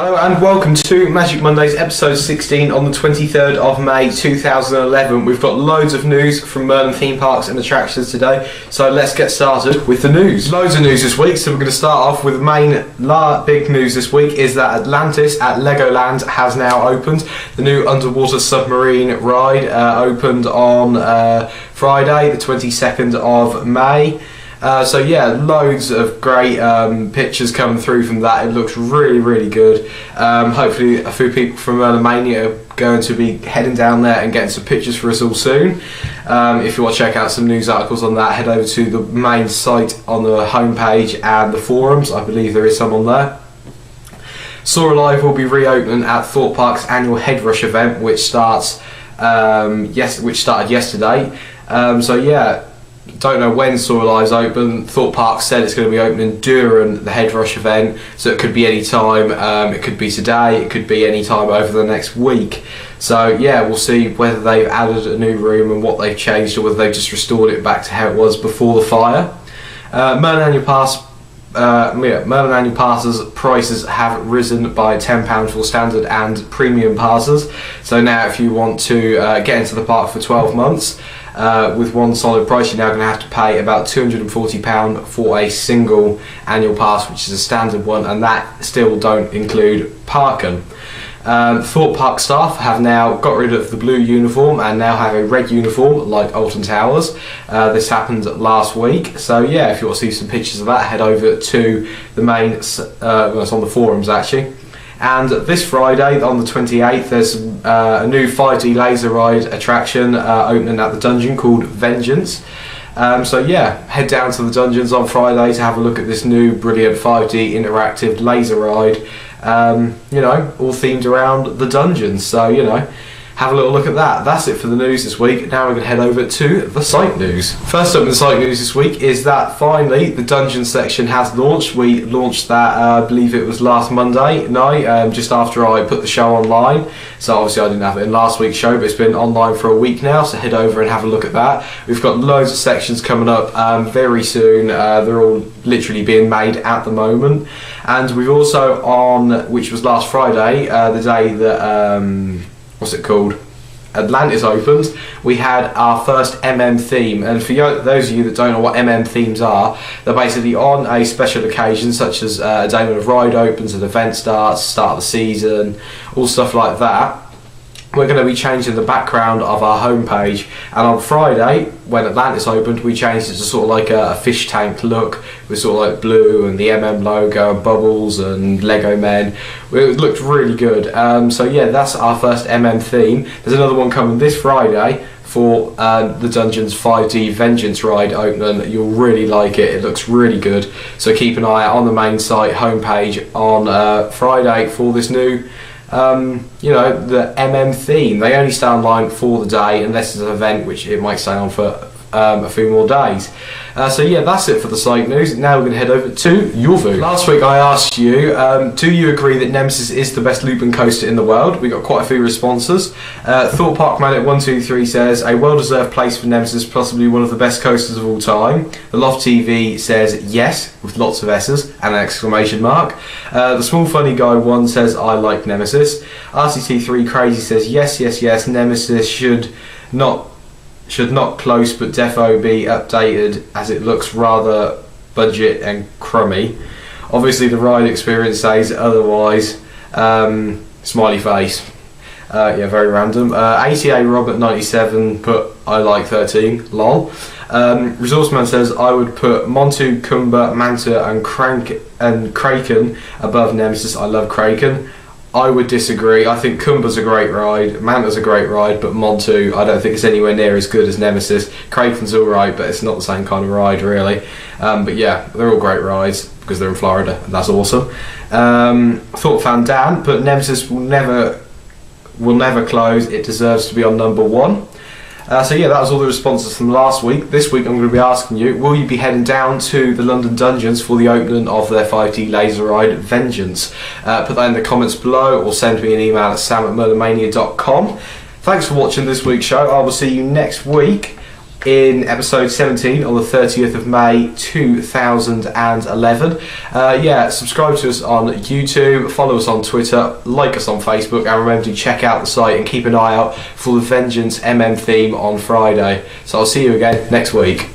Hello and welcome to Magic Mondays episode 16 on the 23rd of May 2011. We've got loads of news from Merlin theme parks and attractions today, so let's get started with the news. Loads of news this week, so we're going to start off with the main big news this week is that Atlantis at Legoland has now opened. The new underwater submarine ride opened on Friday the 22nd of May. So yeah, loads of great pictures coming through from that. It looks really good. Hopefully a few people from Merlin Mania are going to be heading down there and getting some pictures for us all soon. If you want to check out some news articles on that, head over to the main site on the homepage and the forums. I believe there is some on there. Soar Alive will be reopening at Thorpe Park's annual Head Rush event, which started yesterday. So yeah. Don't know when Soar Alive's open. Thorpe Park said it's going to be opening during the Head Rush event, so it could be any time. It could be today, it could be any time over the next week. So yeah, we'll see whether they've added a new room and what they've changed, or whether they've just restored it back to how it was before the fire. Merlin Annual Passes prices have risen by £10 for standard and premium passes. So now if you want to get into the park for 12 months, with one solid price, you're now going to have to pay about £240 for a single annual pass, which is a standard one, and that still don't include parking. Thorpe Park staff have now got rid of the blue uniform and now have a red uniform like Alton Towers. This happened last week, so yeah, if you want to see some pictures of that, head over to the main, it's on the forums actually. And this Friday, on the 28th, there's a new 5D laser ride attraction opening at the dungeon called Vengeance. So yeah, head down to the dungeons on Friday to have a look at this new brilliant 5D interactive laser ride. You know, all themed around the dungeons. So, you know, have a little look at that. That's it for the news this week. Now we're going to head over to the site news. First up in the site news this week is that finally the dungeon section has launched. We launched that, I believe it was last Monday night, just after I put the show online. So obviously I didn't have it in last week's show, but it's been online for a week now, so head over and have a look at that. We've got loads of sections coming up very soon. They're all literally being made at the moment. And we've also which was last Friday, the day that what's it called? Atlantis opened. We had our first MM theme, and for those of you that don't know what MM themes are, they're basically on a special occasion, such as a day when a ride opens, an event starts, start of the season, all stuff like that. We're going to be changing the background of our homepage, and on Friday when Atlantis opened we changed it to sort of like a fish tank look with sort of like blue and the MM logo and bubbles and Lego men. It looked really good. So yeah, that's our first MM theme. There's another one coming this Friday for the Dungeons 5D Vengeance ride opening. You'll really like it. It looks really good, so keep an eye out on the main site homepage on Friday for this new you know, the MM theme. They only stay online for the day unless it's an event, which it might stay on for a few more days. So yeah, that's it for the site news. Now we're going to head over to your view. Last week I asked you, do you agree that Nemesis is the best looping coaster in the world? We got quite a few responses. Thorpe Park Man at 123 says, a well-deserved place for Nemesis, possibly one of the best coasters of all time. The Loft TV says yes, with lots of S's and an exclamation mark. The Small Funny Guy 1 says, I like Nemesis. RCT3 Crazy says, yes, Nemesis should not close but defo be updated, as it looks rather budget and crummy. Obviously the ride experience says otherwise. Smiley face. Yeah, very random. ATA Robert 97 put I like 13, lol. Resourceman says I would put Montu, Kumba, Manta and Kraken above Nemesis. I love Kraken. I would disagree. I think Kumba's a great ride, Manta's a great ride, but Montu I don't think it's anywhere near as good as Nemesis. Kraken's alright, but it's not the same kind of ride really. But yeah, they're all great rides because they're in Florida, and that's awesome. Thought Fan Dan, but Nemesis will never close. It deserves to be on number one. So yeah, that was all the responses from last week. This week I'm going to be asking you, will you be heading down to the London Dungeons for the opening of their 5D laser ride Vengeance? Put that in the comments below or send me an email at sam@merlinmania.com. Thanks for watching this week's show. I will see you next week in episode 17 on the 30th of May 2011. Yeah, subscribe to us on YouTube, follow us on Twitter, like us on Facebook, and remember to check out the site and keep an eye out for the Vengeance MM theme on Friday. So I'll see you again next week.